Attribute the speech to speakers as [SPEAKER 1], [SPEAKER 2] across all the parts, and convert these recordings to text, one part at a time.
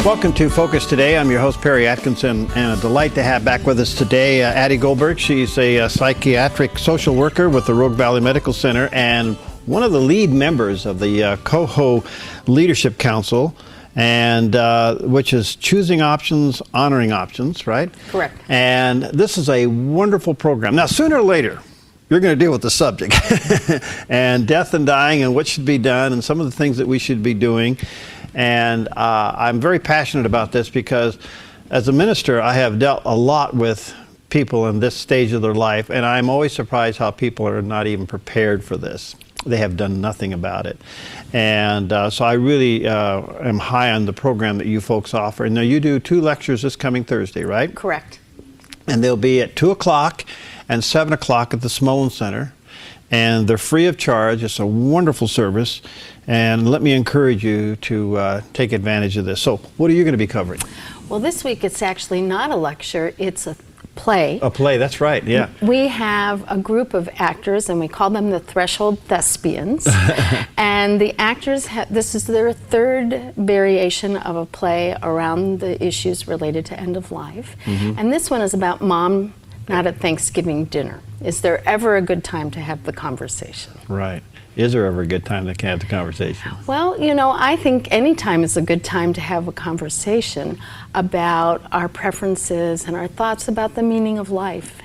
[SPEAKER 1] Welcome to Focus Today. I'm your host, Perry Atkinson, and a delight to have back with us today Adie Goldberg. She's a psychiatric social worker with the Rogue Valley Medical Center and one of the lead members of the COHO Leadership Council, and which is choosing options, honoring options, right?
[SPEAKER 2] Correct.
[SPEAKER 1] And this is a wonderful program. Now, sooner or later, you're going to deal with the subject and death and dying and what should be done and some of the things that we should be doing. And I'm very passionate about this because as a minister, I have dealt a lot with people in this stage of their life, and I'm always surprised how people are not even prepared for this. They have done nothing about it. And so I really am high on the program that you folks offer. And now you do 2 lectures this coming Thursday, right?
[SPEAKER 2] Correct.
[SPEAKER 1] And they'll be at 2 o'clock and 7 o'clock at the Smolin Center. And they're free of charge. It's a wonderful service. And let me encourage you to take advantage of this. So what are you going to be covering?
[SPEAKER 2] Well, this week it's actually not a lecture, it's a play.
[SPEAKER 1] A play, that's right, yeah.
[SPEAKER 2] We have a group of actors, and we call them the Threshold Thespians. And the actors, this is their 3rd variation of a play around the issues related to end of life. And this one is about mom not at Thanksgiving dinner. Is there ever a good time to have the conversation?
[SPEAKER 1] Right. Is there ever a good time to have the conversation?
[SPEAKER 2] Well, you know, I think any time is a good time to have a conversation about our preferences and our thoughts about the meaning of life.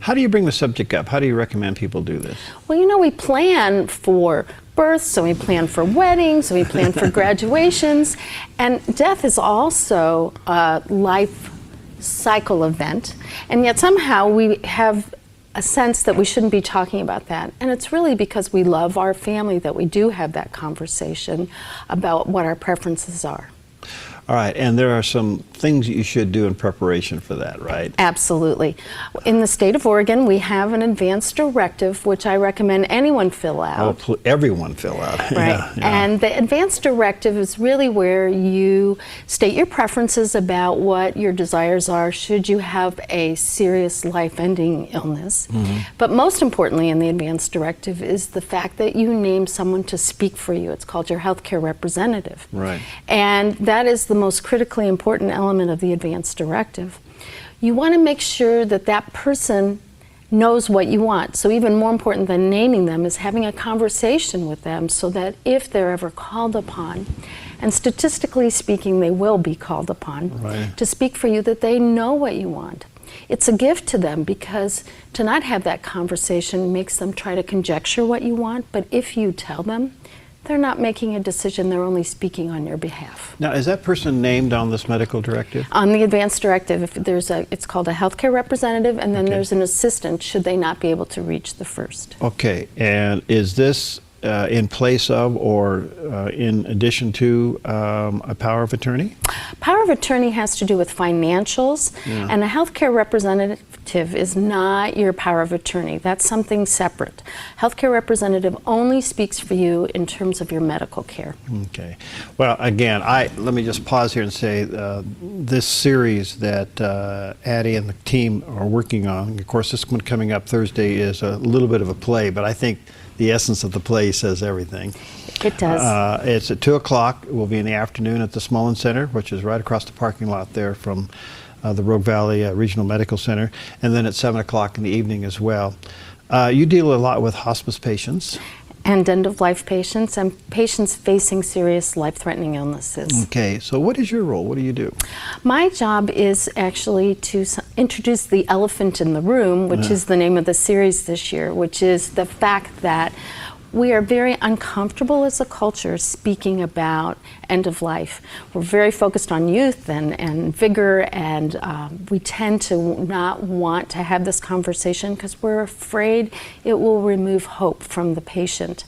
[SPEAKER 1] How do you bring the subject up? How do you recommend people do this?
[SPEAKER 2] Well, you know, we plan for births, so we plan for weddings, so we plan for graduations, and death is also a life cycle event, and yet somehow we have a sense that we shouldn't be talking about that. And it's really because we love our family that we do have that conversation about what our preferences are.
[SPEAKER 1] All right, and there are some things you should do in preparation for that, right?
[SPEAKER 2] Absolutely. In the state of Oregon, we have an advance directive, which I recommend anyone fill out.
[SPEAKER 1] Oh, everyone fill out.
[SPEAKER 2] Right.
[SPEAKER 1] Yeah.
[SPEAKER 2] And the advance directive is really where you state your preferences about what your desires are should you have a serious life-ending illness. But most importantly in the advance directive is the fact that you name someone to speak for you. It's called your healthcare representative.
[SPEAKER 1] Right.
[SPEAKER 2] And that is the most critically important element of the advance directive. You want to make sure that that person knows what you want. So even more important than naming them is having a conversation with them so that if they're ever called upon, and statistically speaking they will be called upon to speak for you, that they know what you want. It's a gift to them because to not have that conversation makes them try to conjecture what you want, but if you tell them, they're not making a decision, they're only speaking on your behalf.
[SPEAKER 1] Now, is that person named on this medical directive?
[SPEAKER 2] On the advance directive, if there's it's called a healthcare representative, and then there's an assistant should they not be able to reach the first.
[SPEAKER 1] Okay, and is this in place of or in addition to a power of attorney?
[SPEAKER 2] Power of attorney has to do with financials, and a healthcare representative is not your power of attorney. That's something separate. Healthcare representative only speaks for you in terms of your medical care. Okay.
[SPEAKER 1] Well, again, let me just pause here and say this series that Adie and the team are working on, of course this one coming up Thursday is a little bit of a play, but I think the essence of the play says everything.
[SPEAKER 2] It does.
[SPEAKER 1] It's at 2 o'clock. It will be in the afternoon at the Smolin Center, which is right across the parking lot there from the Rogue Valley Regional Medical Center, and then at 7 o'clock in the evening as well. You deal a lot with hospice patients.
[SPEAKER 2] And end-of-life patients and patients facing serious life-threatening illnesses.
[SPEAKER 1] Okay, so what is your role? What do you do?
[SPEAKER 2] My job is actually to introduce the elephant in the room, which is the name of the series this year, which is the fact that we are very uncomfortable as a culture speaking about end of life. We're very focused on youth and vigor, and we tend to not want to have this conversation because we're afraid it will remove hope from the patient.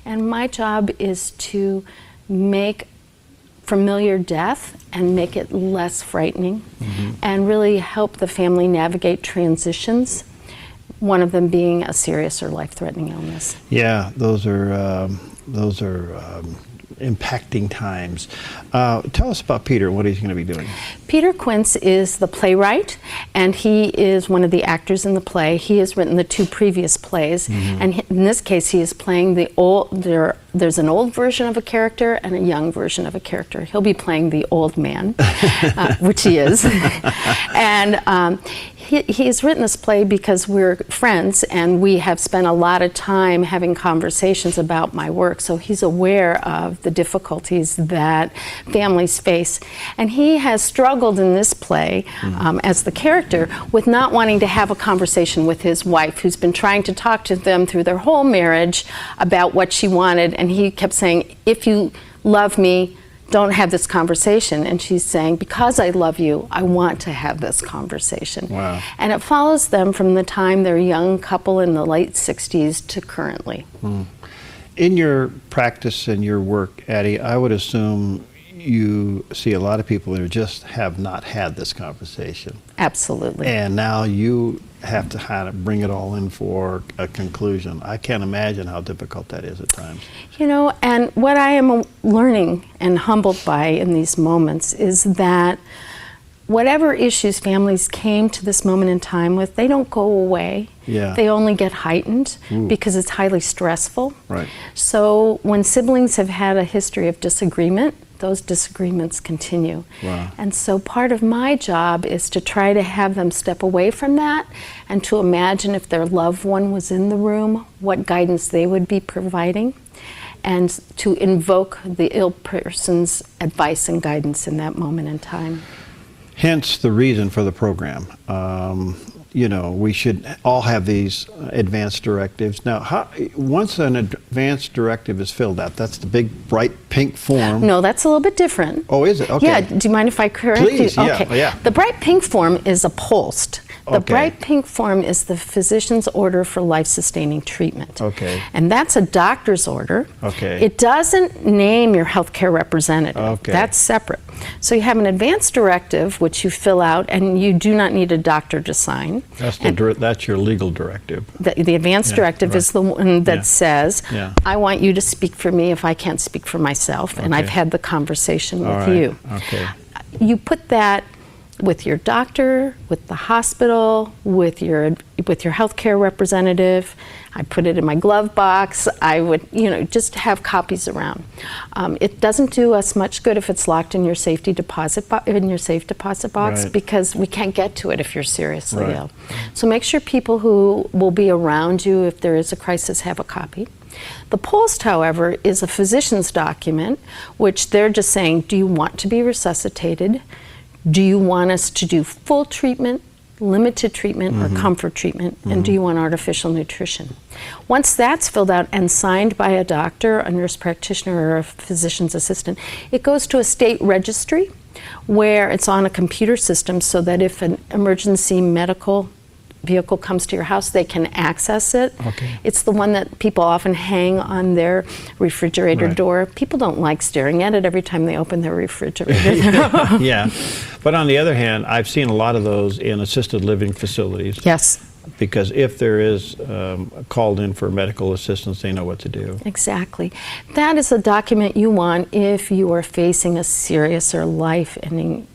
[SPEAKER 2] And my job is to make familiar death and make it less frightening, and really help the family navigate transitions, one of them being a serious or life-threatening illness.
[SPEAKER 1] Yeah, those are impacting times. Tell us about Peter and what he's going to be doing.
[SPEAKER 2] Peter Quince is the playwright, and he is one of the actors in the play. He has written the 2 previous plays, and in this case he is playing the old, there's an old version of a character and a young version of a character. He'll be playing the old man, which he is. And he's written this play because we're friends and we have spent a lot of time having conversations about my work, so he's aware of the difficulties that families face. And he has struggled in this play as the character with not wanting to have a conversation with his wife, who's been trying to talk to them through their whole marriage about what she wanted, and he kept saying, if you love me, don't have this conversation. And she's saying, because I love you, I want to have this conversation.
[SPEAKER 1] Wow.
[SPEAKER 2] And it follows them from the time they're a young couple in the late 60s to currently.
[SPEAKER 1] In your practice and your work, Adie, I would assume you see a lot of people who just have not had this conversation.
[SPEAKER 2] Absolutely.
[SPEAKER 1] And now you have to kind of bring it all in for a conclusion. I can't imagine how difficult that is at times.
[SPEAKER 2] You know, and what I am learning and humbled by in these moments is that whatever issues families came to this moment in time with, they don't go away.
[SPEAKER 1] Yeah.
[SPEAKER 2] They only get heightened because it's highly stressful.
[SPEAKER 1] Right.
[SPEAKER 2] So when siblings have had a history of disagreement, those disagreements continue.
[SPEAKER 1] Wow.
[SPEAKER 2] And so part of my job is to try to have them step away from that and to imagine if their loved one was in the room, what guidance they would be providing, and to invoke the ill person's advice and guidance in that moment in time.
[SPEAKER 1] Hence the reason for the program. You know, we should all have these advanced directives. Now, once an advanced directive is filled out, that's the big bright pink form.
[SPEAKER 2] No, that's a little bit different.
[SPEAKER 1] Oh, is it? Okay.
[SPEAKER 2] Yeah, do you mind if I correct you?
[SPEAKER 1] Please, yeah,
[SPEAKER 2] okay.
[SPEAKER 1] yeah.
[SPEAKER 2] The bright pink form is a POLST. The
[SPEAKER 1] Okay.
[SPEAKER 2] bright pink form is the physician's order for life-sustaining treatment.
[SPEAKER 1] Okay.
[SPEAKER 2] And that's a doctor's order.
[SPEAKER 1] Okay.
[SPEAKER 2] It doesn't name your healthcare representative.
[SPEAKER 1] Okay.
[SPEAKER 2] That's separate. So you have an advanced directive, which you fill out, and you do not need a doctor to sign.
[SPEAKER 1] That's your legal directive.
[SPEAKER 2] The advanced
[SPEAKER 1] Yeah,
[SPEAKER 2] directive
[SPEAKER 1] right.
[SPEAKER 2] is the one that
[SPEAKER 1] Yeah.
[SPEAKER 2] says,
[SPEAKER 1] Yeah.
[SPEAKER 2] I want you to speak for me if I can't speak for myself, and I've
[SPEAKER 1] Okay.
[SPEAKER 2] had the conversation
[SPEAKER 1] All
[SPEAKER 2] with
[SPEAKER 1] right.
[SPEAKER 2] you.
[SPEAKER 1] Okay.
[SPEAKER 2] You put that with your doctor, with the hospital, with your healthcare representative. I put it in my glove box. I would, just have copies around. It doesn't do us much good if it's locked in your safe deposit box,
[SPEAKER 1] Right.
[SPEAKER 2] because we can't get to it if you're seriously
[SPEAKER 1] Right.
[SPEAKER 2] ill. So make sure people who will be around you if there is a crisis have a copy. The POLST, however, is a physician's document, which they're just saying, do you want to be resuscitated? Do you want us to do full treatment, limited treatment, or comfort treatment? And do you want artificial nutrition? Once that's filled out and signed by a doctor, a nurse practitioner, or a physician's assistant, it goes to a state registry where it's on a computer system so that if an emergency medical vehicle comes to your house, they can access it.
[SPEAKER 1] Okay.
[SPEAKER 2] It's the one that people often hang on their refrigerator
[SPEAKER 1] Right.
[SPEAKER 2] door. People don't like staring at it every time they open their refrigerator.
[SPEAKER 1] Yeah. But on the other hand, I've seen a lot of those in assisted living facilities.
[SPEAKER 2] Yes,
[SPEAKER 1] Because if there is called in for medical assistance, they know what to do.
[SPEAKER 2] exactly. That is a document you want if you are facing a serious or life-ending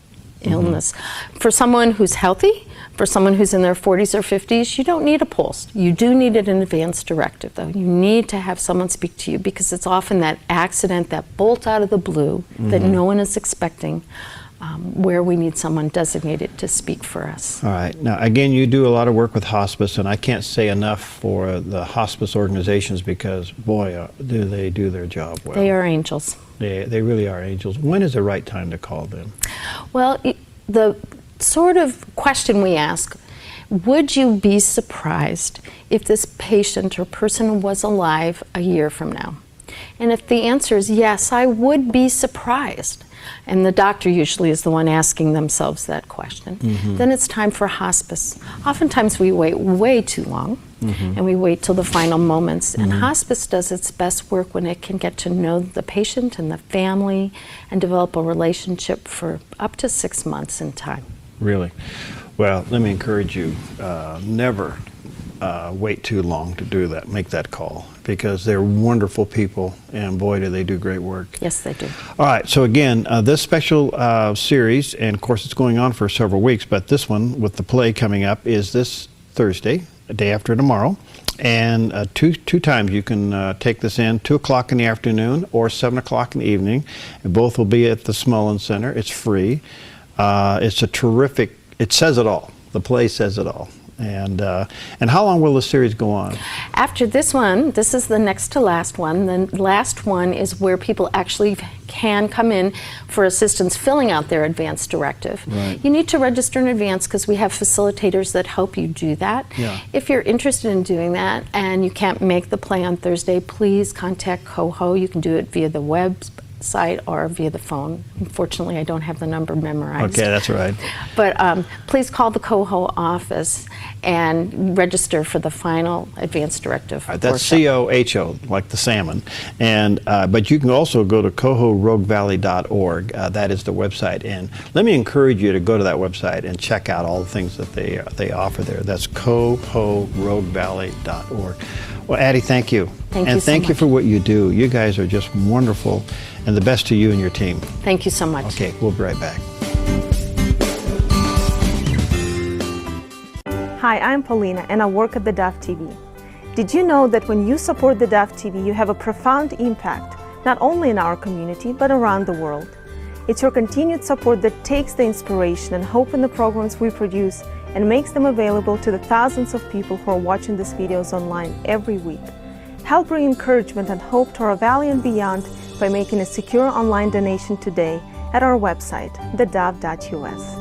[SPEAKER 2] illness. For someone who's healthy, for someone who's in their 40s or 50s, you don't need a POLST. You do need an advanced directive, though. You need to have someone speak to you because it's often that accident, that bolt out of the blue that no one is expecting, where we need someone designated to speak for us.
[SPEAKER 1] All right. Now, again, you do a lot of work with hospice, and I can't say enough for the hospice organizations because, boy, do they do their job well.
[SPEAKER 2] They are angels.
[SPEAKER 1] They really are angels. When is the right time to call them?
[SPEAKER 2] Well, the sort of question we ask, would you be surprised if this patient or person was alive a year from now? And if the answer is yes, I would be surprised, and the doctor usually is the one asking themselves that question, then it's time for hospice. Oftentimes we wait way too long, and we wait till the final moments. And hospice does its best work when it can get to know the patient and the family and develop a relationship for up to 6 months in time.
[SPEAKER 1] Really? Well, let me encourage you, never wait too long to do that, make that call, because they're wonderful people, and boy, do they do great work.
[SPEAKER 2] Yes, they do.
[SPEAKER 1] All right, so again, this special series, and of course it's going on for several weeks, but this one with the play coming up is this Thursday, a day after tomorrow. And two times you can take this in, 2 o'clock in the afternoon or 7 o'clock in the evening. And both will be at the Smullen Center. It's free. It's a terrific, it says it all. The play says it all. And how long will the series go on?
[SPEAKER 2] After this one, this is the next to last one. The last one is where people actually can come in for assistance filling out their advance directive.
[SPEAKER 1] Right.
[SPEAKER 2] You need to register in advance because we have facilitators that help you do that.
[SPEAKER 1] Yeah.
[SPEAKER 2] If you're interested in doing that and you can't make the play on Thursday, please contact COHO. You can do it via the website or via the phone. Unfortunately, I don't have the number memorized.
[SPEAKER 1] Okay, that's right.
[SPEAKER 2] But please call the COHO office and register for the final advance directive.
[SPEAKER 1] All right, that's COHO, like the salmon. And but you can also go to cohoroguevalley.org. That is the website. And let me encourage you to go to that website and check out all the things that they offer there. That's cohoroguevalley.org. Well, Adie, thank you.
[SPEAKER 2] Thank you
[SPEAKER 1] and
[SPEAKER 2] so
[SPEAKER 1] thank you
[SPEAKER 2] much.
[SPEAKER 1] for what you do. You guys are just wonderful, and the best to you and your team.
[SPEAKER 2] Thank you so much.
[SPEAKER 1] Okay, we'll be right back.
[SPEAKER 3] Hi, I'm Paulina, and I work at theDove TV. Did you know that when you support theDove TV, you have a profound impact, not only in our community, but around the world? It's your continued support that takes the inspiration and hope in the programs we produce and makes them available to the thousands of people who are watching these videos online every week. Help bring encouragement and hope to our valley and beyond by making a secure online donation today at our website, thedove.us.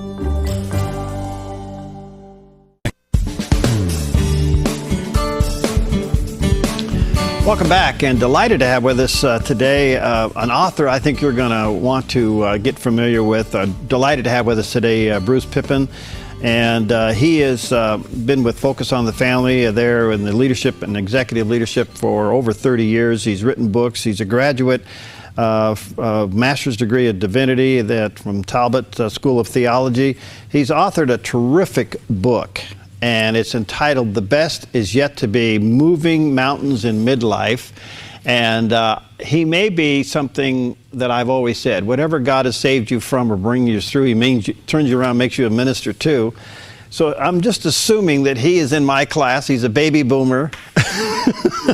[SPEAKER 1] Welcome back, and delighted to have with us today an author I think you're going to want to get familiar with. Delighted to have with us today Bruce Peppin, and he has been with Focus on the Family there in the leadership and executive leadership for over 30 years. He's written books. He's a graduate master's degree of divinity from Talbot School of Theology. He's authored a terrific book, and it's entitled The Best Is Yet to Be, Moving Mountains in Midlife. And he may be something that I've always said, whatever God has saved you from or bringing you through, he turns you around, makes you a minister too. So I'm just assuming that he is in my class. He's a baby boomer.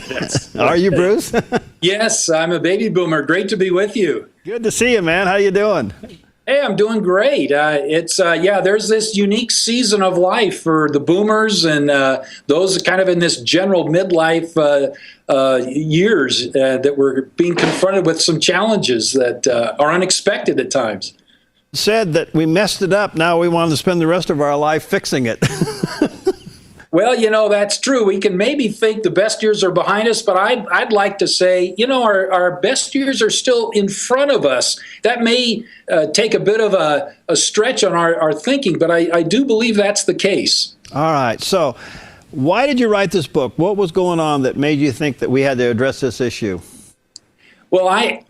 [SPEAKER 1] Yes. Are you, Bruce?
[SPEAKER 4] Yes, I'm a baby boomer. Great to be with you.
[SPEAKER 1] Good to see you, man. How you doing?
[SPEAKER 4] Hey, I'm doing great. There's this unique season of life for the boomers and those kind of in this general midlife years that we're being confronted with some challenges that are unexpected at times.
[SPEAKER 1] Said that we messed it up. Now we want to spend the rest of our life fixing it.
[SPEAKER 4] Well, that's true. We can maybe think the best years are behind us, but I'd like to say, our best years are still in front of us. That may take a bit of a stretch on our thinking, but I do believe that's the case.
[SPEAKER 1] All right. So why did you write this book? What was going on that made you think that we had to address this issue?
[SPEAKER 4] Well, I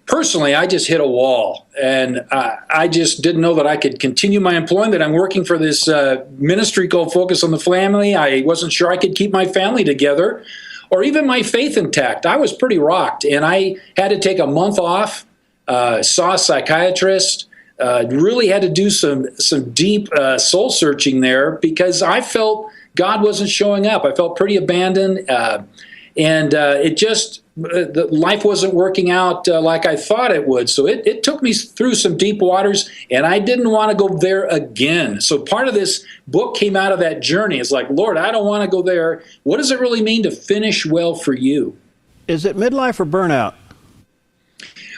[SPEAKER 4] just hit a wall, and I just didn't know that I could continue my employment. I'm working for this ministry called Focus on the Family. I wasn't sure I could keep my family together or even my faith intact. I was pretty rocked, and I had to take a month off, saw a psychiatrist, really had to do some deep soul searching there because I felt God wasn't showing up. I felt pretty abandoned, and life wasn't working out like I thought it would. So it took me through some deep waters, and I didn't want to go there again. So part of this book came out of that journey. It's like, Lord, I don't want to go there. What does it really mean to finish well for you?
[SPEAKER 1] Is it midlife or burnout?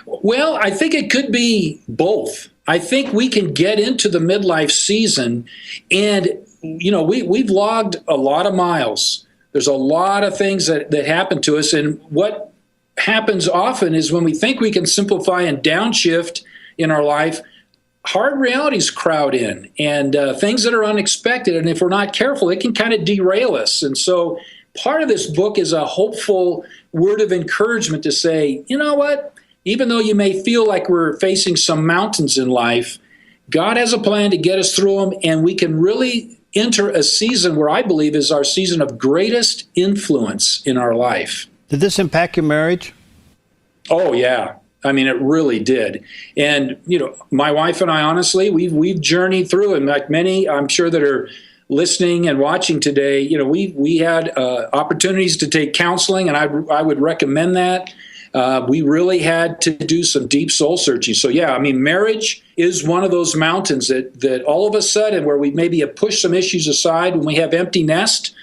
[SPEAKER 4] Well, I think it could be both. I think we can get into the midlife season, and we've logged a lot of miles. There's a lot of things that happen to us, and what happens often is when we think we can simplify and downshift in our life, hard realities crowd in, and things that are unexpected, and if we're not careful, it can kind of derail us. And so part of this book is a hopeful word of encouragement to say, you know what, even though you may feel like we're facing some mountains in life, God has a plan to get us through them, and we can really enter a season where I believe is our season of greatest influence in our life.
[SPEAKER 1] Did this impact your marriage?
[SPEAKER 4] Oh, yeah. I mean, it really did. And, my wife and I, honestly, we've journeyed through, and like many, I'm sure, that are listening and watching today, we had opportunities to take counseling, and I would recommend that. We really had to do some deep soul searching. So, yeah, I mean, marriage is one of those mountains that all of a sudden, where we maybe have pushed some issues aside when we have empty nest,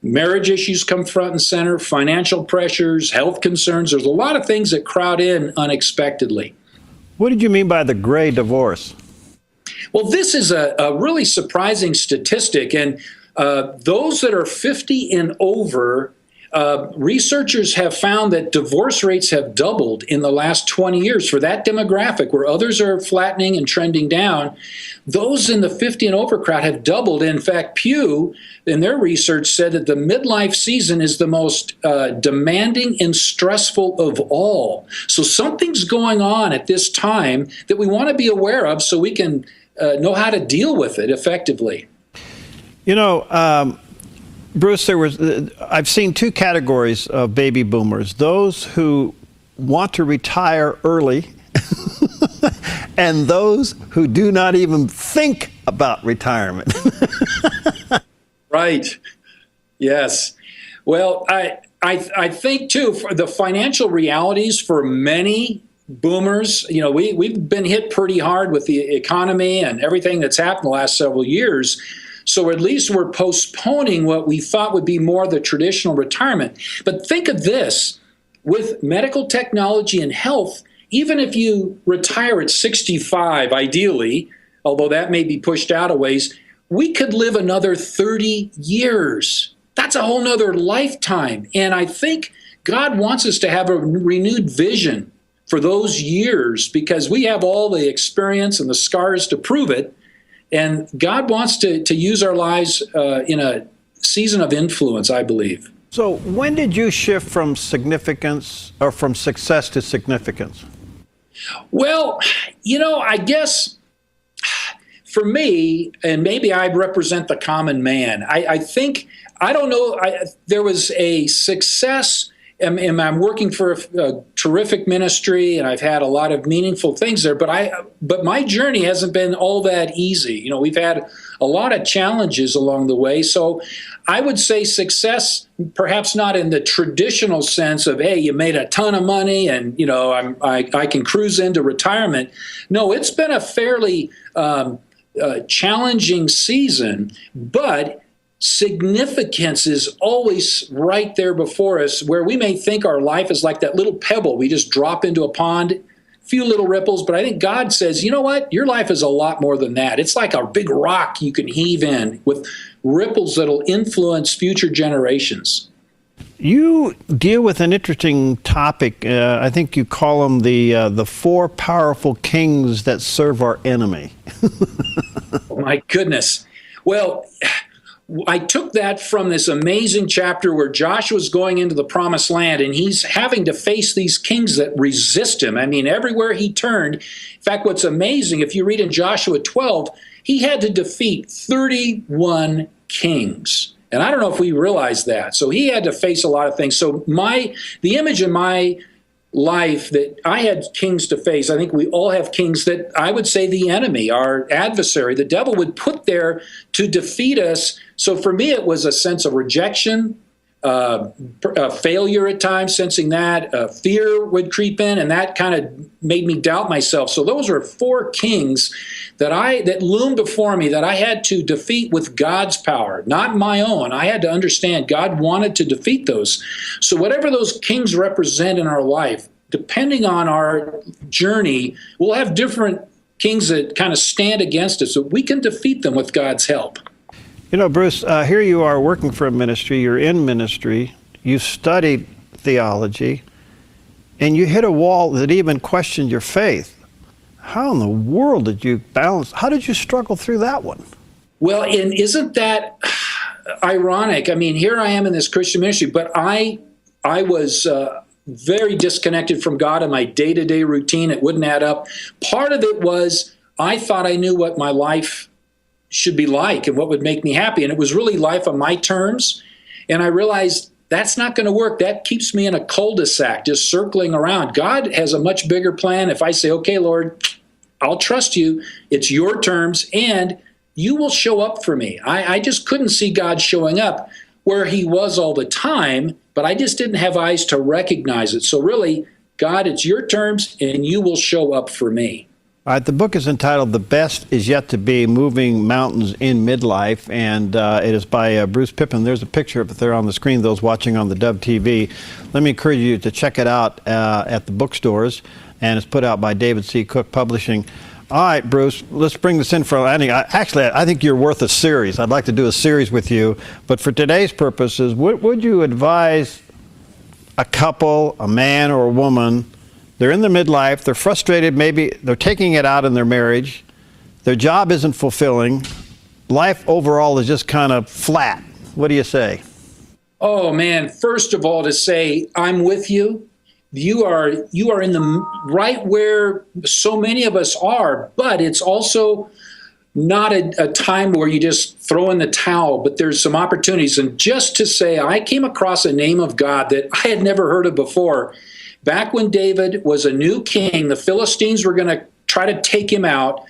[SPEAKER 4] marriage issues come front and center, financial pressures, health concerns. There's a lot of things that crowd in unexpectedly.
[SPEAKER 1] What did you mean by the gray divorce?
[SPEAKER 4] Well, this is a really surprising statistic. And those that are 50 and over, researchers have found that divorce rates have doubled in the last 20 years for that demographic, where others are flattening and trending down. Those in the 50 and over crowd have doubled. In fact, Pew, in their research, said that the midlife season is the most demanding and stressful of all. So something's going on at this time that we want to be aware of so we can know how to deal with it effectively.
[SPEAKER 1] Bruce, I've seen two categories of baby boomers: those who want to retire early and those who do not even think about retirement.
[SPEAKER 4] Right. Yes. Well, I think, too, for the financial realities for many boomers, we've been hit pretty hard with the economy and everything that's happened the last several years. So at least we're postponing what we thought would be more the traditional retirement. But think of this, with medical technology and health, even if you retire at 65, ideally, although that may be pushed out a ways, we could live another 30 years. That's a whole nother lifetime. And I think God wants us to have a renewed vision for those years, because we have all the experience and the scars to prove it. And God wants to use our lives in a season of influence, I believe.
[SPEAKER 1] So when did you shift from significance or from success to significance?
[SPEAKER 4] Well, I guess for me, and maybe I represent the common man, I think, I don't know, there was a success. I'm working for a terrific ministry, and I've had a lot of meaningful things there, but my journey hasn't been all that easy. We've had a lot of challenges along the way. So I would say success, perhaps not in the traditional sense of, hey, you made a ton of money and, I can cruise into retirement. No, it's been a fairly challenging season, but significance is always right there before us, where we may think our life is like that little pebble we just drop into a pond, few little ripples. But I think God says, you know what? Your life is a lot more than that. It's like a big rock you can heave in with ripples that'll influence future generations.
[SPEAKER 1] You deal with an interesting topic. I think you call them the four powerful kings that serve our enemy.
[SPEAKER 4] Oh, my goodness. Well, I took that from this amazing chapter where Joshua's going into the promised land, and he's having to face these kings that resist him. I mean, everywhere he turned. In fact, what's amazing, if you read in Joshua 12, he had to defeat 31 kings. And I don't know if we realize that. So he had to face a lot of things. So the image in my life that I had kings to face, I think we all have kings that I would say the enemy, our adversary, the devil would put there to defeat us. So for me, it was a sense of rejection, failure at times, sensing that fear would creep in, and that kind of made me doubt myself. So those were four kings that loomed before me that I had to defeat with God's power, not my own. I had to understand God wanted to defeat those. So whatever those kings represent in our life, depending on our journey, we'll have different kings that kind of stand against us, so we can defeat them with God's help.
[SPEAKER 1] Bruce, here you are working for a ministry, you're in ministry, you studied theology, and you hit a wall that even questioned your faith. How in the world did you balance? How did you struggle through that one? Well,
[SPEAKER 4] and isn't that ironic? I mean, here I am in this Christian ministry, but I was very disconnected from God in my day-to-day routine. It wouldn't add up. Part of it was I thought I knew what my life should be like and what would make me happy. And it was really life on my terms. And I realized that's not going to work. That keeps me in a cul-de-sac, just circling around. God has a much bigger plan. If I say, okay, Lord, I'll trust you. It's your terms, and you will show up for me. I just couldn't see God showing up where he was all the time, but I just didn't have eyes to recognize it. So really, God, it's your terms, and you will show up for me.
[SPEAKER 1] All right, the book is entitled The Best Is Yet to Be, Moving Mountains in Midlife, and it is by Bruce Peppin. There's a picture of it there on the screen, those watching on theDove TV. Let me encourage you to check it out at the bookstores, and it's put out by David C. Cook Publishing. All right, Bruce, let's bring this in for landing. Actually, I think you're worth a series. I'd like to do a series with you, but for today's purposes, would you advise a couple, a man or a woman, they're in their midlife, they're frustrated, maybe they're taking it out in their marriage, their job isn't fulfilling, life overall is just kind of flat. What do you say?
[SPEAKER 4] Oh man, first of all, to say I'm with you. You are in the right where so many of us are, but it's also not a time where you just throw in the towel, but there's some opportunities. And just to say, I came across a name of God that I had never heard of before. Back when David was a new king, the Philistines were going to try to take him out.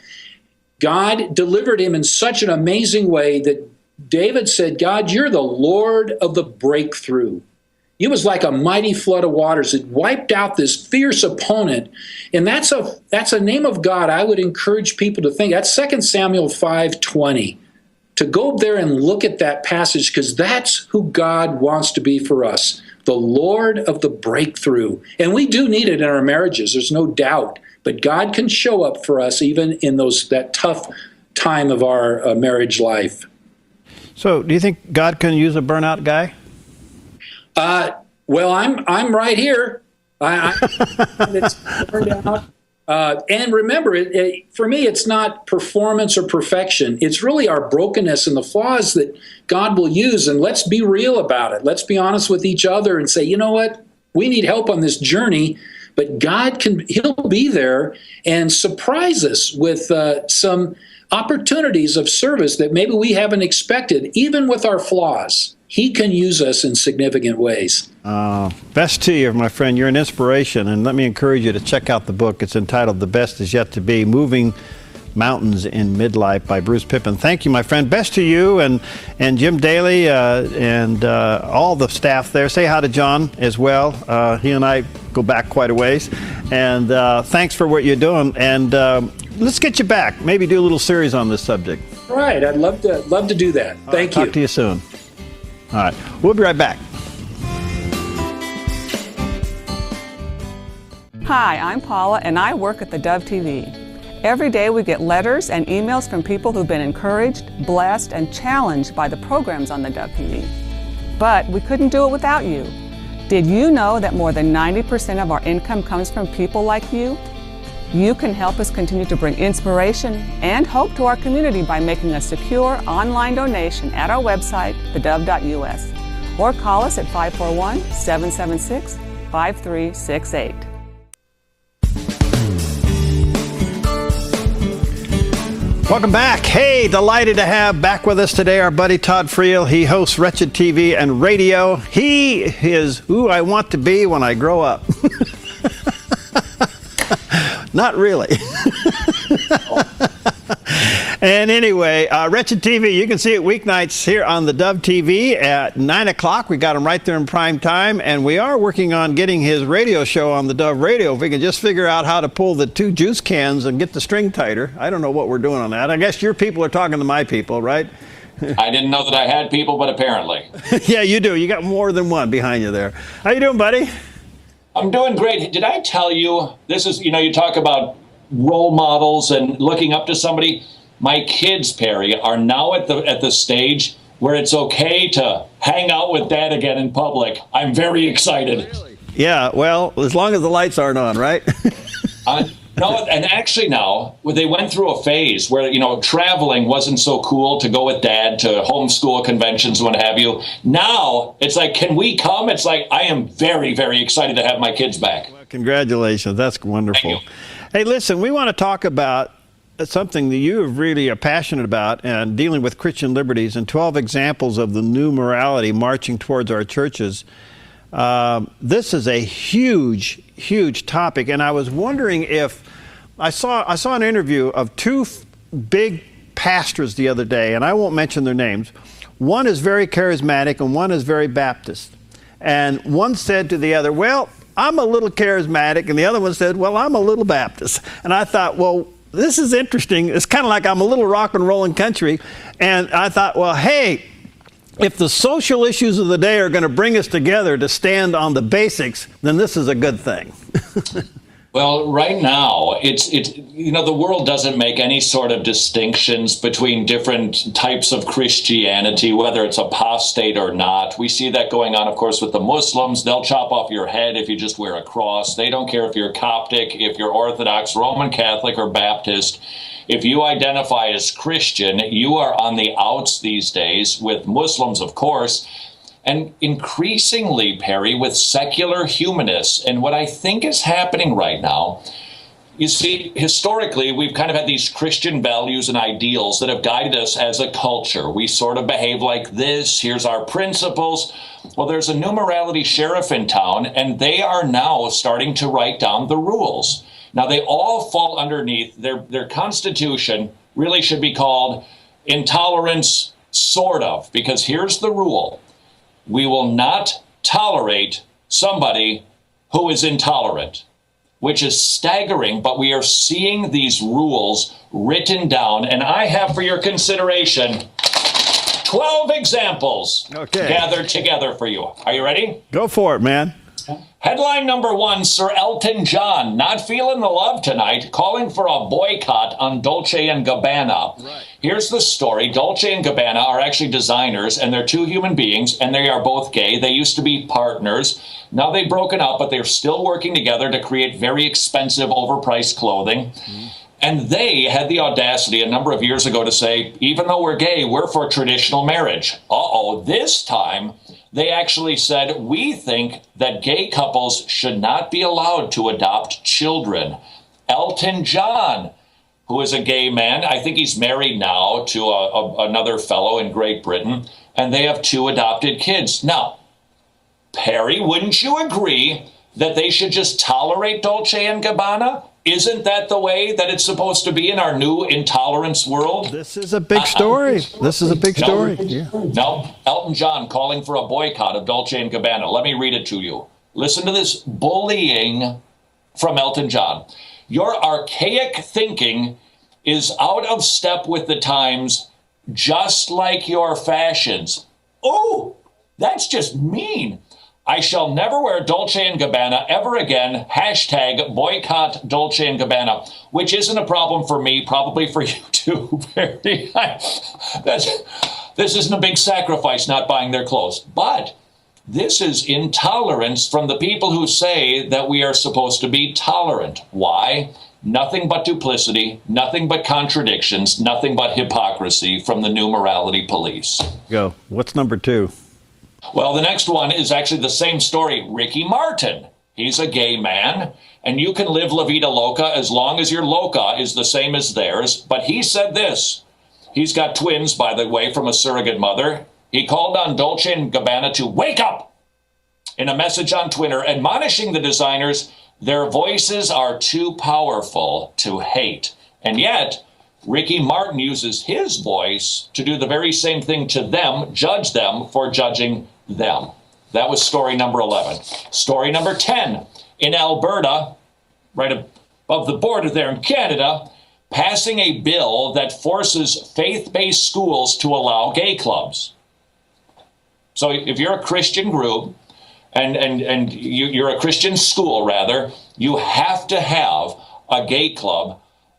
[SPEAKER 4] God delivered him in such an amazing way that David said, God, you're the Lord of the breakthrough. It was like a mighty flood of waters. It wiped out this fierce opponent. And that's a name of God I would encourage people to think. That's 2 Samuel 5:20. To go there and look at that passage, because that's who God wants to be for us, the Lord of the breakthrough. And we do need it in our marriages, there's no doubt. But God can show up for us even in that tough time of our marriage life.
[SPEAKER 1] So do you think God can use a burnout guy?
[SPEAKER 4] Well, I'm right here. It's burned out. And remember, for me, it's not performance or perfection. It's really our brokenness and the flaws that God will use. And let's be real about it. Let's be honest with each other and say, you know what? We need help on this journey. But God he'll be there and surprise us with some opportunities of service that maybe we haven't expected, even with our flaws. He can use us in significant ways.
[SPEAKER 1] Best to you, my friend. You're an inspiration, and let me encourage you to check out the book. It's entitled The Best Is Yet to Be, Moving Mountains in Midlife by Bruce Peppin. Thank you, my friend. Best to you and Jim Daly and all the staff there. Say hi to John as well. He and I go back quite a ways. And thanks for what you're doing. And let's get you back. Maybe do a little series on this subject.
[SPEAKER 4] All right. I'd love to do that. Thank you.
[SPEAKER 1] Talk to you soon. All right. We'll be right back.
[SPEAKER 5] Hi, I'm Paula, and I work at theDove TV. Every day we get letters and emails from people who've been encouraged, blessed, and challenged by the programs on theDove TV. But we couldn't do it without you. Did you know that more than 90% of our income comes from people like you? You can help us continue to bring inspiration and hope to our community by making a secure online donation at our website, thedove.us, or call us at 541-776-5368.
[SPEAKER 1] Welcome back. Hey, delighted to have back with us today our buddy Todd Friel. He hosts Wretched TV and radio. He is who I want to be when I grow up. Not really. And anyway, Wretched TV, you can see it weeknights here on theDove TV at 9 o'clock. We got him right there in prime time, and we are working on getting his radio show on theDove Radio. If we can just figure out how to pull the two juice cans and get the string tighter. I don't know what we're doing on that. I guess your people are talking to my people, right?
[SPEAKER 6] I didn't know that I had people, but apparently.
[SPEAKER 1] Yeah, you do. You got more than one behind you there. How you doing, buddy?
[SPEAKER 6] I'm doing great. Did I tell you, this is, you talk about role models and looking up to somebody. My kids, Perry, are now at the stage where it's okay to hang out with Dad again in public. I'm very excited.
[SPEAKER 1] Really? Yeah, well, as long as the lights aren't on, right?
[SPEAKER 6] No, and actually now, they went through a phase where, traveling wasn't so cool to go with Dad to homeschool conventions and what have you. Now, it's like, can we come? It's like, I am very, very excited to have my kids back.
[SPEAKER 1] Well, congratulations. That's wonderful. Hey, listen, we want to talk about something that you really are passionate about, and dealing with Christian liberties and 12 examples of the new morality marching towards our churches. This is a huge, huge topic, and I was wondering if I saw an interview of two big pastors the other day, and I won't mention their names. One is very charismatic and one is very Baptist. And one said to the other, well, I'm a little charismatic, and the other one said, well, I'm a little Baptist. And I thought, well, this is interesting. It's kind of like I'm a little rock and roll in country. And I thought, well, hey, if the social issues of the day are going to bring us together to stand on the basics, then this is a good thing.
[SPEAKER 6] Well, right now, it's the world doesn't make any sort of distinctions between different types of Christianity, whether it's apostate or not. We see that going on, of course, with the Muslims. They'll chop off your head if you just wear a cross. They don't care if you're Coptic, if you're Orthodox, Roman Catholic, or Baptist. If you identify as Christian, you are on the outs these days, with Muslims, of course, and increasingly, Perry, with secular humanists. And what I think is happening right now, you see, historically, we've kind of had these Christian values and ideals that have guided us as a culture. We sort of behave like this. Here's our principles. Well, there's a new morality sheriff in town, and they are now starting to write down the rules. Now, they all fall underneath their constitution, really should be called intolerance, sort of, because here's the rule. We will not tolerate somebody who is intolerant, which is staggering, but we are seeing these rules written down. And I have for your consideration 12 examples gathered together for you. Are you ready?
[SPEAKER 1] Go for it, man.
[SPEAKER 6] Headline number 1, Sir Elton John, not feeling the love tonight, calling for a boycott on Dolce & Gabbana. Right. Here's the story. Dolce & Gabbana are actually designers, and they're two human beings, and they are both gay. They used to be partners. Now they've broken up, but they're still working together to create very expensive, overpriced clothing. Mm-hmm. And they had the audacity a number of years ago to say, even though we're gay, we're for traditional marriage. This time, they actually said, we think that gay couples should not be allowed to adopt children. Elton John, who is a gay man, I think he's married now to another fellow in Great Britain, and they have 2 adopted kids. Now, Perry, wouldn't you agree that they should just tolerate Dolce & Gabbana? Isn't that the way that it's supposed to be in our new intolerance world?
[SPEAKER 1] This is a big story. This is a big story.
[SPEAKER 6] No, Elton John calling for a boycott of Dolce & Gabbana. Let me read it to you. Listen to this bullying from Elton John. Your archaic thinking is out of step with the times, just like your fashions. Oh, that's just mean. I shall never wear Dolce & Gabbana ever again. Hashtag boycott Dolce & Gabbana, which isn't a problem for me, probably for you too, Barry. This isn't a big sacrifice not buying their clothes. But this is intolerance from the people who say that we are supposed to be tolerant. Why? Nothing but duplicity, nothing but contradictions, nothing but hypocrisy from the new morality police.
[SPEAKER 1] Go. What's number 2?
[SPEAKER 6] Well, the next one is actually the same story. Ricky Martin. He's a gay man, and you can live La Vida Loca as long as your loca is the same as theirs. But he said this. He's got twins, by the way, from a surrogate mother. He called on Dolce & Gabbana to wake up in a message on Twitter, admonishing the designers their voices are too powerful to hate. And yet, Ricky Martin uses his voice to do the very same thing to them, judge them for judging them. That was story number 11. Story number 10. In Alberta, right above the border there in Canada, passing a bill that forces faith-based schools to allow gay clubs. So if you're a Christian group, and you're a Christian school, rather, you have to have a gay club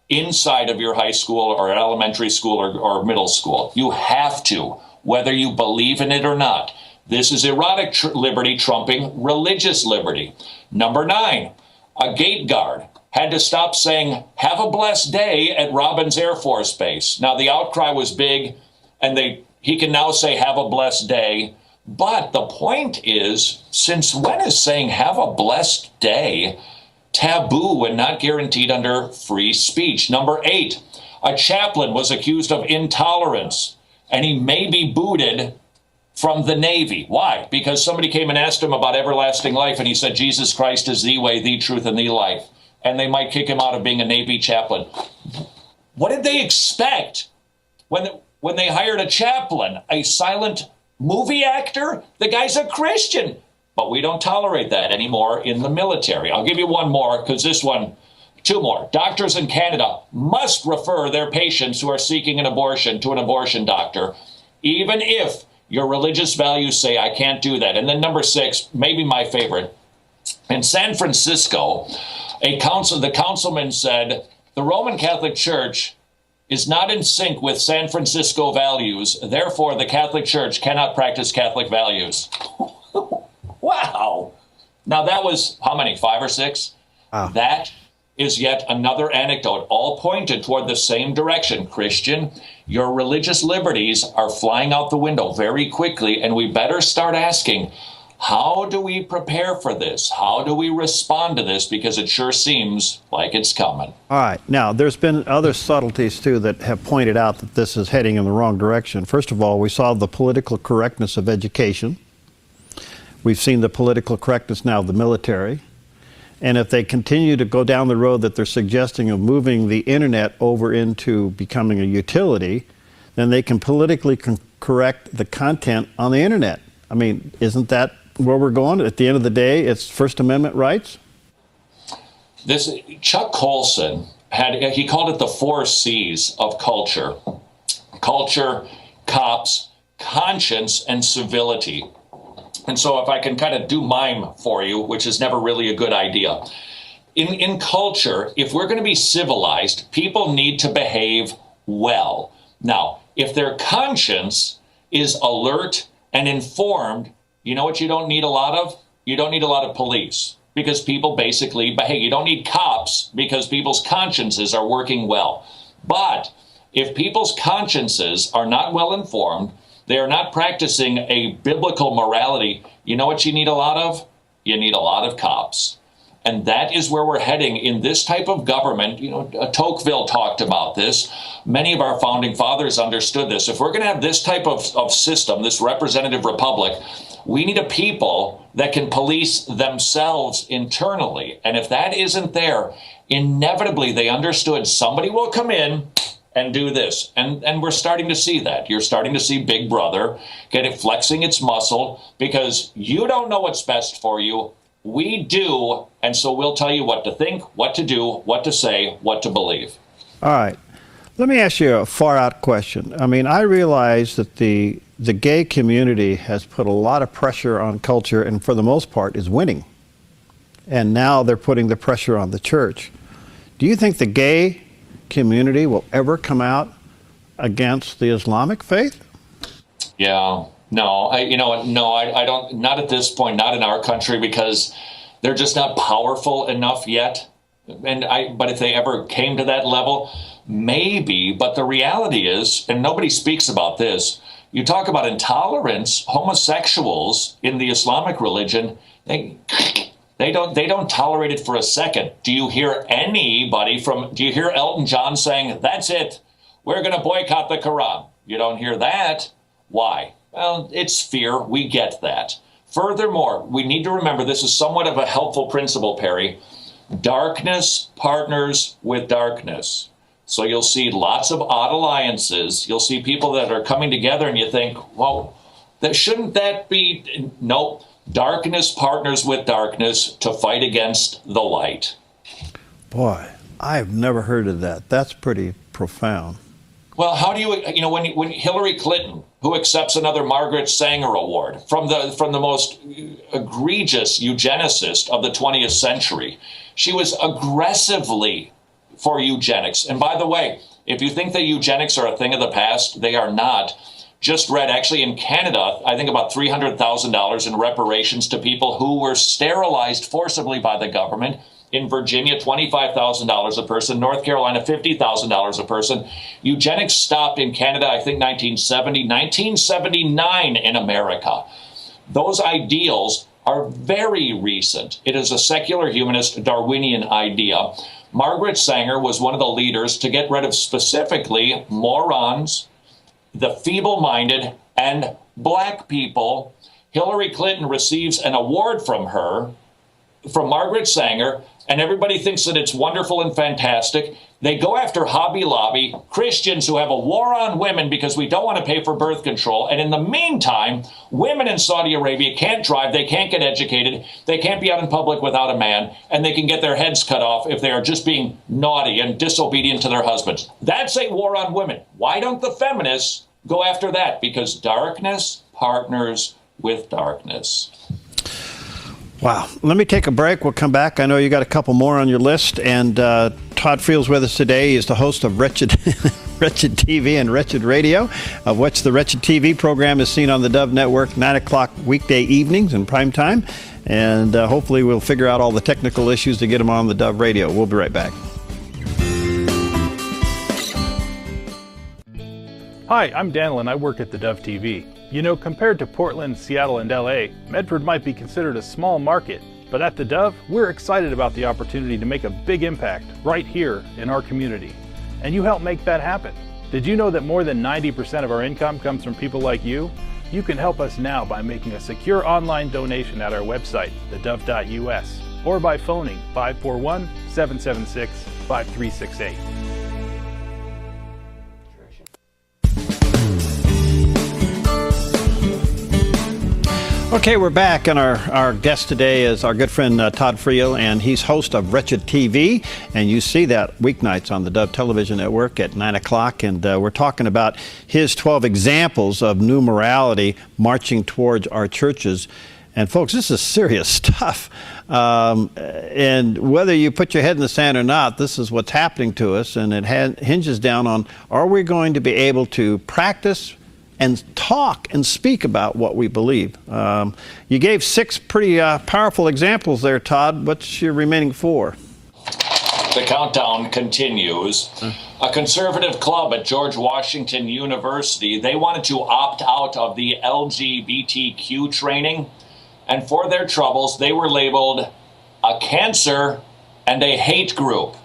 [SPEAKER 6] inside of your high school or elementary school or middle school. You have to, whether you believe in it or not. This is erotic liberty trumping religious liberty. Number 9, a gate guard had to stop saying, "Have a blessed day" at Robins Air Force Base. Now, the outcry was big, and he can now say, "Have a blessed day." But the point is, since when is saying "have a blessed day" taboo and not guaranteed under free speech? Number 8, A chaplain was accused of intolerance, and he may be booted from the Navy. Why? Because somebody came and asked him about everlasting life, and he said, Jesus Christ is the way, the truth, and the life. And they might kick him out of being a Navy chaplain. What did they expect when they hired a chaplain? A silent movie actor? The guy's a Christian. But we don't tolerate that anymore in the military. I'll give you one more, because two more. Doctors in Canada must refer their patients who are seeking an abortion to an abortion doctor, even if your religious values say I can't do that. And then number 6, maybe my favorite. In San Francisco, the councilman said, the Roman Catholic Church is not in sync with San Francisco values. Therefore, the Catholic Church cannot practice Catholic values. Wow. Now that was how many, 5 or 6? Wow. That is yet another anecdote, all pointed toward the same direction. Christian, your religious liberties are flying out the window very quickly, and we better start asking, how do we prepare for this? How do we respond to this? Because it sure seems like it's coming.
[SPEAKER 1] All right. Now, there's been other subtleties, too, that have pointed out that this is heading in the wrong direction. First of all, we saw the political correctness of education. We've seen the political correctness now of the military. And if they continue to go down the road that they're suggesting of moving the internet over into becoming a utility, then they can politically correct the content on the internet. I mean, isn't that where we're going? At the end of the day, it's First Amendment rights?
[SPEAKER 6] Chuck Colson he called it the 4 C's of culture. Culture, cops, conscience, and civility. And so if I can kind of do mime for you, which is never really a good idea. In culture, if we're going to be civilized, people need to behave well. Now, if their conscience is alert and informed, you know what you don't need a lot of? You don't need a lot of police, because people basically behave. You don't need cops, because people's consciences are working well. But if people's consciences are not well informed, they are not practicing a biblical morality, you know what you need a lot of? You need a lot of cops. And that is where we're heading in this type of government. You know, Tocqueville talked about this. Many of our founding fathers understood this. If we're going to have this type of system, this representative republic, we need a people that can police themselves internally. And if that isn't there, inevitably they understood somebody will come in and do this. And we're starting to see that. You're starting to see Big Brother get it flexing its muscle, because you don't know what's best for you. We do. And so we'll tell you what to think, what to do, what to say, what to believe.
[SPEAKER 1] All right. Let me ask you a far out question. I mean, I realize that the gay community has put a lot of pressure on culture, and for the most part is winning. And now they're putting the pressure on the church. Do you think the gay community will ever come out against the Islamic faith?
[SPEAKER 6] Yeah, no, I don't, not at this point, not in our country, because they're just not powerful enough yet. But if they ever came to that level, maybe. But the reality is, and nobody speaks about this, you talk about intolerance, homosexuals in the Islamic religion, they don't tolerate it for a second. Do you hear Elton John saying, that's it, we're going to boycott the Quran? You don't hear that. Why? Well, it's fear. We get that. Furthermore, we need to remember, this is somewhat of a helpful principle, Perry. Darkness partners with darkness. So you'll see lots of odd alliances. You'll see people that are coming together, and you think, well, shouldn't that be? Nope. Darkness partners with darkness to fight against the light.
[SPEAKER 1] Boy, I've never heard of that. That's pretty profound.
[SPEAKER 6] Well, how do you when Hillary Clinton, who accepts another Margaret Sanger Award from the most egregious eugenicist of the 20th century, she was aggressively for eugenics. And by the way, if you think that eugenics are a thing of the past, they are not. Just read, actually, in Canada, I think about $300,000 in reparations to people who were sterilized forcibly by the government. In Virginia, $25,000 a person. North Carolina, $50,000 a person. Eugenics stopped in Canada, I think, 1970. 1979 in America. Those ideals are very recent. It is a secular humanist Darwinian idea. Margaret Sanger was one of the leaders to get rid of specifically morons, the feeble-minded, and black people. Hillary Clinton receives an award from her, from Margaret Sanger, and everybody thinks that it's wonderful and fantastic. They go after Hobby Lobby, Christians who have a war on women because we don't want to pay for birth control. And in the meantime, women in Saudi Arabia can't drive, they can't get educated, they can't be out in public without a man, and they can get their heads cut off if they are just being naughty and disobedient to their husbands. That's a war on women. Why don't the feminists go after that? Because darkness partners with darkness.
[SPEAKER 1] Wow. Let me take a break. We'll come back. I know you got a couple more on your list. And Todd Friel's with us today. He's the host of Wretched TV and Wretched Radio, of which the Wretched TV program is seen on the Dove Network 9 o'clock weekday evenings in prime time. And hopefully we'll figure out all the technical issues to get them on the Dove Radio. We'll be right back.
[SPEAKER 7] Hi, I'm Daniel and I work at theDove TV. You know, compared to Portland, Seattle, and LA, Medford might be considered a small market, but at theDove, we're excited about the opportunity to make a big impact right here in our community. And you help make that happen. Did you know that more than 90% of our income comes from people like you? You can help us now by making a secure online donation at our website, thedove.us, or by phoning 541-776-5368.
[SPEAKER 1] Okay, we're back, and our guest today is our good friend Todd Friel, and he's host of Wretched TV, and you see that weeknights on the Dove Television Network at 9 o'clock, and we're talking about his 12 examples of new morality marching towards our churches. And folks, this is serious stuff, and whether you put your head in the sand or not, this is what's happening to us, and it hinges down on, are we going to be able to practice and talk and speak about what we believe? You gave 6 pretty powerful examples there, Todd. What's your remaining 4?
[SPEAKER 6] The countdown continues. A conservative club at George Washington University, they wanted to opt out of the LGBTQ training, and for their troubles, they were labeled a cancer and a hate group.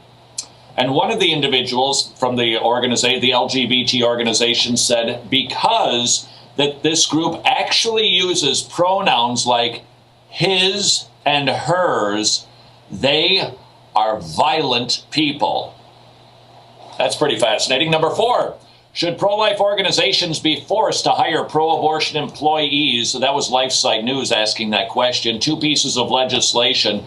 [SPEAKER 6] And one of the individuals from the LGBT organization said, because that this group actually uses pronouns like his and hers, they are violent people. That's pretty fascinating. Number 4, should pro-life organizations be forced to hire pro-abortion employees? So that was LifeSite News asking that question. 2 pieces of legislation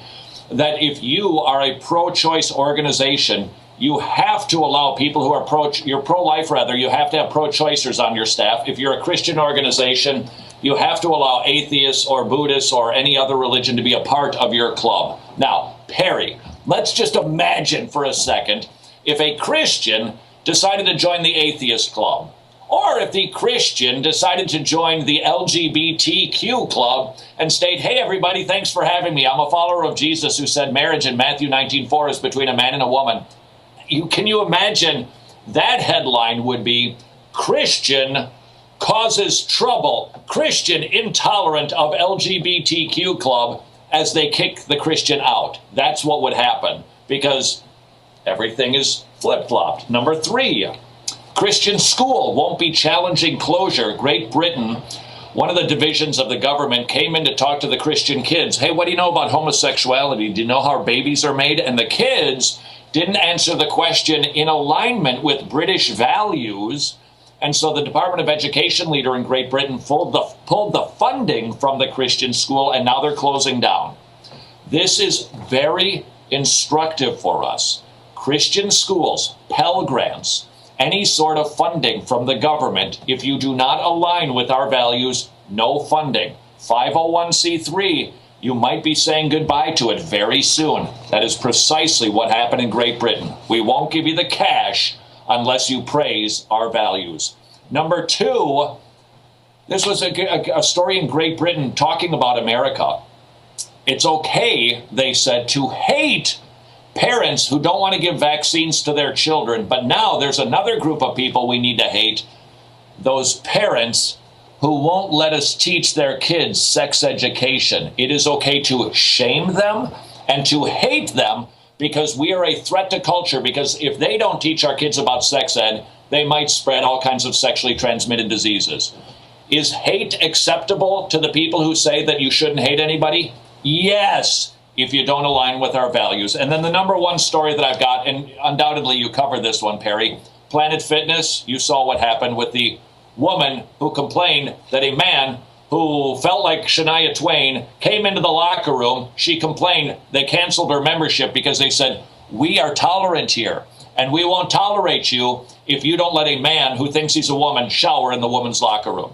[SPEAKER 6] that if you are a pro-choice organization, you have to allow people who are pro-life rather, you have to have pro-choicers on your staff. If you're a Christian organization, you have to allow atheists or Buddhists or any other religion to be a part of your club. Now, Perry, let's just imagine for a second if a Christian decided to join the atheist club, or if the Christian decided to join the LGBTQ club and state, hey, everybody, thanks for having me. I'm a follower of Jesus who said marriage in Matthew 19:4 is between a man and a woman. Can you imagine that headline would be, Christian causes trouble, Christian intolerant of LGBTQ club, as they kick the Christian out. That's what would happen, because everything is flip-flopped. Number 3, Christian school won't be challenging closure. Great Britain, one of the divisions of the government, came in to talk to the Christian kids. Hey, what do you know about homosexuality? Do you know how babies are made? And the kids didn't answer the question in alignment with British values. And so the Department of Education leader in Great Britain pulled the funding from the Christian school, and now they're closing down. This is very instructive for us. Christian schools, Pell Grants, any sort of funding from the government, if you do not align with our values, no funding. 501c3, you might be saying goodbye to it very soon. That is precisely what happened in Great Britain. We won't give you the cash unless you praise our values. Number 2, this was a story in Great Britain talking about America. It's okay, they said, to hate parents who don't want to give vaccines to their children. But now there's another group of people we need to hate, those parents who won't let us teach their kids sex education. It is okay to shame them and to hate them because we are a threat to culture, because if they don't teach our kids about sex ed, they might spread all kinds of sexually transmitted diseases. Is hate acceptable to the people who say that you shouldn't hate anybody? Yes, if you don't align with our values. And then the number one story that I've got, and undoubtedly you covered this one, Perry, Planet Fitness, you saw what happened with the woman who complained that a man who felt like Shania Twain came into the locker room. She complained they canceled her membership because they said, we are tolerant here, and we won't tolerate you if you don't let a man who thinks he's a woman shower in the woman's locker room.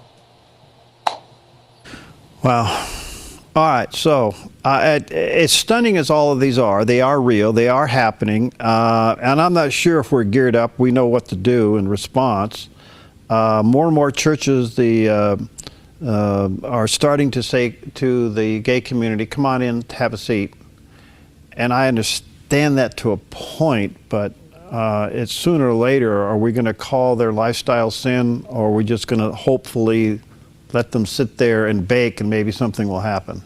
[SPEAKER 1] Wow. All right, so as stunning as all of these are, they are real, they are happening, and I'm not sure if we're geared up, we know what to do in response. More and more churches are starting to say to the gay community, come on in, have a seat. And I understand that to a point, but it's sooner or later, are we going to call their lifestyle sin, or are we just going to hopefully let them sit there and bake and maybe something will happen?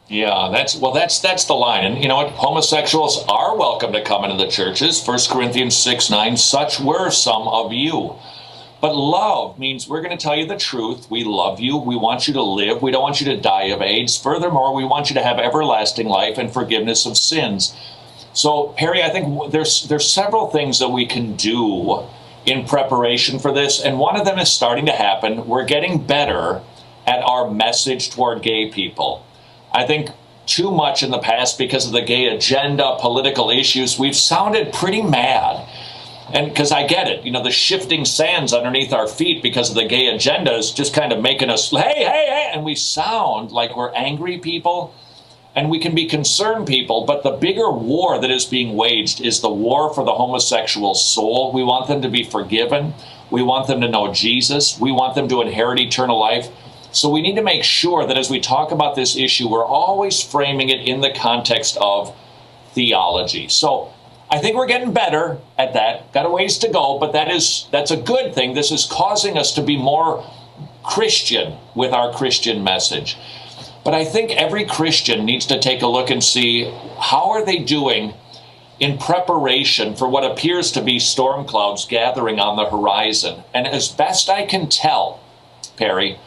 [SPEAKER 6] Yeah, that's the line. And you know what? Homosexuals are welcome to come into the churches. 1 Corinthians 6:9, such were some of you. But love means we're going to tell you the truth. We love you. We want you to live. We don't want you to die of AIDS. Furthermore, we want you to have everlasting life and forgiveness of sins. So, Perry, I think there's several things that we can do in preparation for this. And one of them is starting to happen. We're getting better at our message toward gay people. I think too much in the past, because of the gay agenda, political issues, we've sounded pretty mad. And because I get it, you know, the shifting sands underneath our feet because of the gay agenda is just kind of making us, hey, and we sound like we're angry people, and we can be concerned people, but the bigger war that is being waged is the war for the homosexual soul. We want them to be forgiven. We want them to know Jesus. We want them to inherit eternal life. So we need to make sure that as we talk about this issue, we're always framing it in the context of theology. So I think we're getting better at that. Got a ways to go, but that's a good thing. This is causing us to be more Christian with our Christian message. But I think every Christian needs to take a look and see, how are they doing in preparation for what appears to be storm clouds gathering on the horizon? And as best I can tell, Perry,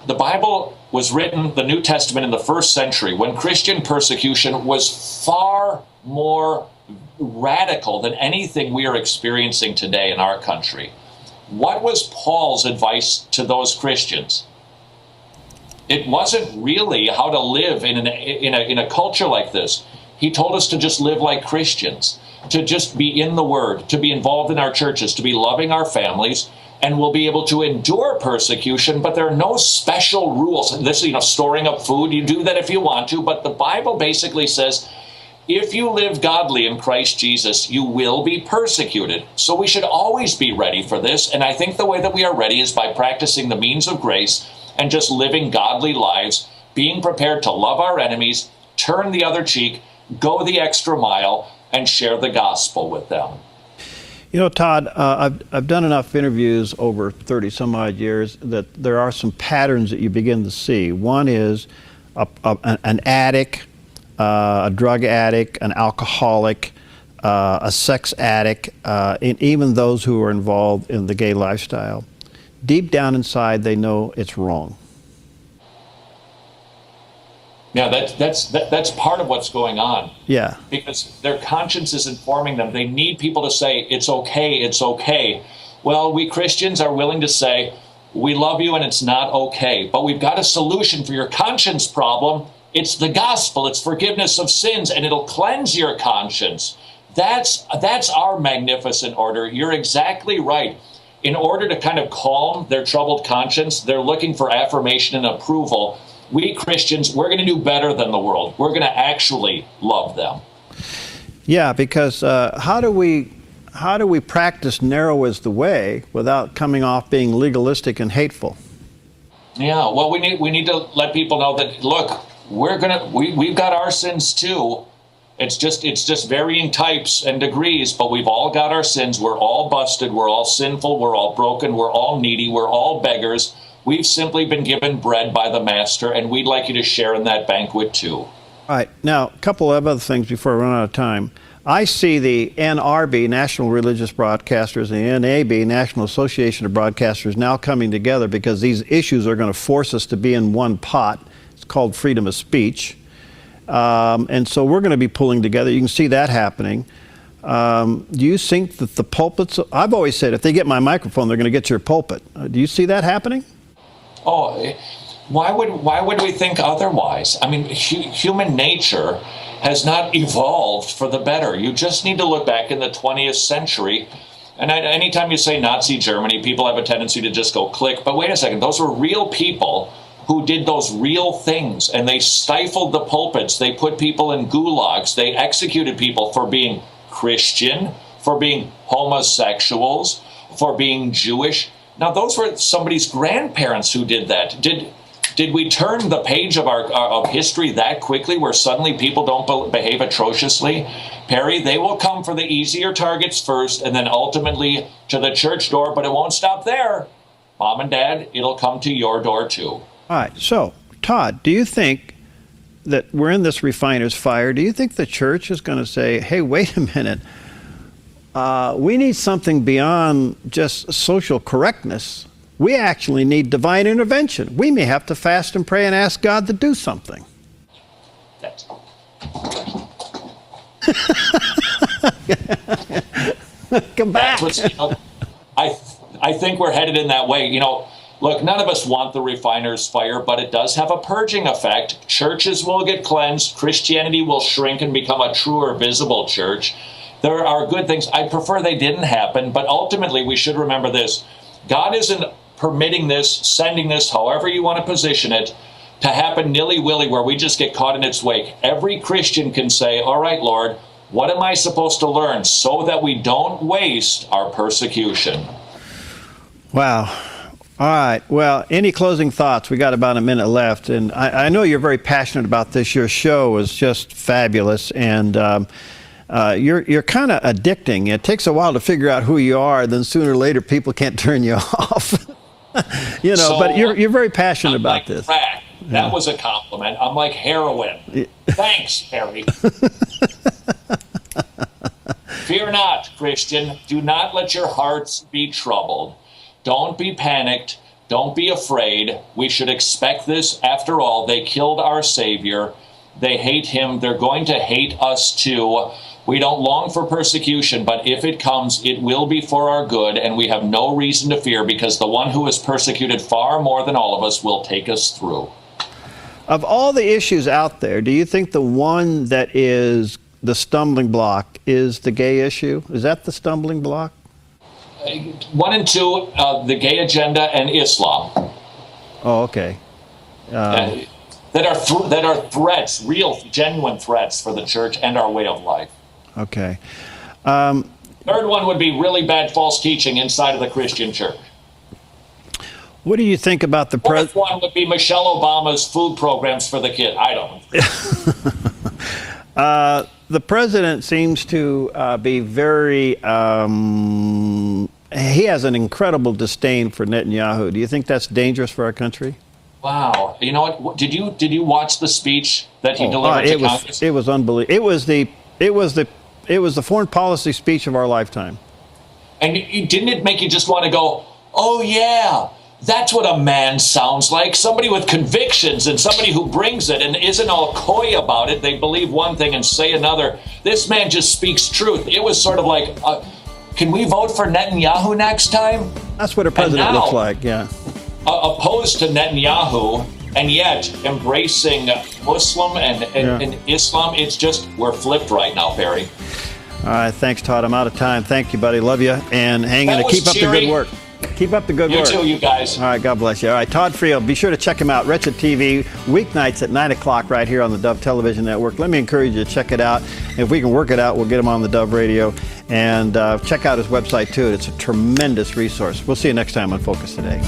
[SPEAKER 6] the Bible was written, the New Testament, in the first century, when Christian persecution was far more radical than anything we are experiencing today in our country. What was Paul's advice to those Christians? It wasn't really how to live in a culture like this. He told us to just live like Christians, to just be in the Word, to be involved in our churches, to be loving our families, and we'll be able to endure persecution, but there are no special rules. This, storing up food, you do that if you want to, but the Bible basically says, if you live godly in Christ Jesus, you will be persecuted. So we should always be ready for this. And I think the way that we are ready is by practicing the means of grace and just living godly lives, being prepared to love our enemies, turn the other cheek, go the extra mile, and share the gospel with them.
[SPEAKER 1] You know, Todd, I've done enough interviews over 30 some odd years that there are some patterns that you begin to see. One is an addict, a drug addict, an alcoholic, a sex addict, and even those who are involved in the gay lifestyle. Deep down inside, they know it's wrong.
[SPEAKER 6] Yeah, that's part of what's going on.
[SPEAKER 1] Yeah.
[SPEAKER 6] Because their conscience is informing them. They need people to say, it's okay, it's okay. Well, we Christians are willing to say, we love you and it's not okay. But we've got a solution for your conscience problem. It's the gospel. It's forgiveness of sins, and it'll cleanse your conscience. That's our magnificent order. You're exactly right. In order to kind of calm their troubled conscience, they're looking for affirmation and approval. We Christians, we're going to do better than the world. We're going to actually love them.
[SPEAKER 1] Yeah, because how do we practice narrow is the way without coming off being legalistic and hateful?
[SPEAKER 6] Yeah, well, we need to let people know that, look, we've got our sins too. It's just varying types and degrees, but we've all got our sins. We're all busted. We're all sinful. We're all broken. We're all needy. We're all beggars. We've simply been given bread by the Master, and we'd like you to share in that banquet too.
[SPEAKER 1] All right. Now, a couple of other things before we run out of time. I see the NRB, National Religious Broadcasters, and the NAB, National Association of Broadcasters, now coming together because these issues are going to force us to be in one pot. It's called freedom of speech. And so we're going to be pulling together. You can see that happening. Do you think that the pulpits, I've always said if they get my microphone, they're going to get your pulpit. Do you see that happening?
[SPEAKER 6] Oh, why would we think otherwise? I mean, human nature has not evolved for the better. You just need to look back in the 20th century. And anytime you say Nazi Germany, people have a tendency to just go click. But wait a second, those were real people who did those real things. And they stifled the pulpits. They put people in gulags. They executed people for being Christian, for being homosexuals, for being Jewish. Now, those were somebody's grandparents who did that. Did we turn the page of history that quickly where suddenly people don't behave atrociously? Perry, they will come for the easier targets first and then ultimately to the church door, but it won't stop there. Mom and Dad, it'll come to your door too.
[SPEAKER 1] All right. So, Todd, do you think that we're in this refiner's fire? Do you think the church is going to say, hey, wait a minute, we need something beyond just social correctness? We actually need divine intervention. We may have to fast and pray and ask God to do something. Come back.
[SPEAKER 6] I think we're headed in that way. Look, none of us want the refiner's fire, but it does have a purging effect. Churches will get cleansed. Christianity will shrink and become a truer, visible church. There are good things. I prefer they didn't happen, but ultimately we should remember this. God isn't permitting this, sending this, however you want to position it, to happen nilly-willy where we just get caught in its wake. Every Christian can say, all right, Lord, what am I supposed to learn so that we don't waste our persecution?
[SPEAKER 1] Wow. All right. Well, any closing thoughts? We got about a minute left, and I know you're very passionate about this. Your show is just fabulous, and you're kind of addicting. It takes a while to figure out who you are, then sooner or later people can't turn you off. But you're very passionate about this.
[SPEAKER 6] Crack. That was a compliment. I'm like heroin. Thanks, Harry. Fear not, Christian. Do not let your hearts be troubled. Don't be panicked. Don't be afraid. We should expect this. After all, they killed our Savior. They hate him. They're going to hate us too. We don't long for persecution, but if it comes, it will be for our good, and we have no reason to fear because the one who is persecuted far more than all of us will take us through.
[SPEAKER 1] Of all the issues out there, do you think the one that is the stumbling block is the gay issue? Is that the stumbling block?
[SPEAKER 6] 1 and 2, the gay agenda and Islam.
[SPEAKER 1] Oh, okay.
[SPEAKER 6] That are threats, real, genuine threats for the church and our way of life.
[SPEAKER 1] Okay.
[SPEAKER 6] Third one would be really bad false teaching inside of the Christian church.
[SPEAKER 1] What do you think about the
[SPEAKER 6] Fourth one would be Michelle Obama's food programs for the kid. I don't.
[SPEAKER 1] The president seems to be very, he has an incredible disdain for Netanyahu. Do you think that's dangerous for our country?
[SPEAKER 6] Wow. You know what? Did you watch the speech that he delivered to Congress?
[SPEAKER 1] It was unbelievable. It was the foreign policy speech of our lifetime.
[SPEAKER 6] And didn't it make you just want to go, oh yeah, that's what a man sounds like. Somebody with convictions and somebody who brings it and isn't all coy about it. They believe one thing and say another. This man just speaks truth. It was sort of like, can we vote for Netanyahu next time?
[SPEAKER 1] That's what a president looks like, yeah.
[SPEAKER 6] Opposed to Netanyahu and yet embracing Muslim and Islam, it's just, we're flipped right now, Perry.
[SPEAKER 1] All right, thanks, Todd. I'm out of time. Thank you, buddy. Love you. And hang in and keep up the good work. Keep up the good work.
[SPEAKER 6] You too, you guys.
[SPEAKER 1] All right, God bless you. All right, Todd Friel, be sure to check him out, Wretched TV, weeknights at 9 o'clock right here on the Dove Television Network. Let me encourage you to check it out. If we can work it out, we'll get him on the Dove Radio. And check out his website, too. It's a tremendous resource. We'll see you next time on Focus Today.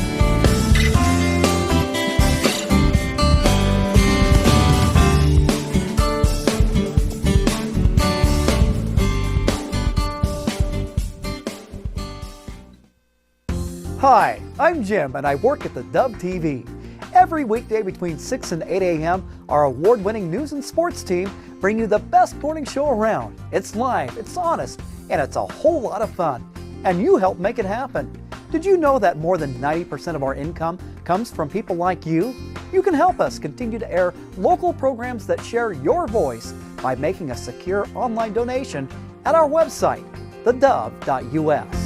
[SPEAKER 8] Hi, I'm Jim, and I work at theDove TV. Every weekday between 6 and 8 a.m., our award-winning news and sports team bring you the best morning show around. It's live, it's honest, and it's a whole lot of fun. And you help make it happen. Did you know that more than 90% of our income comes from people like you? You can help us continue to air local programs that share your voice by making a secure online donation at our website, thedove.us.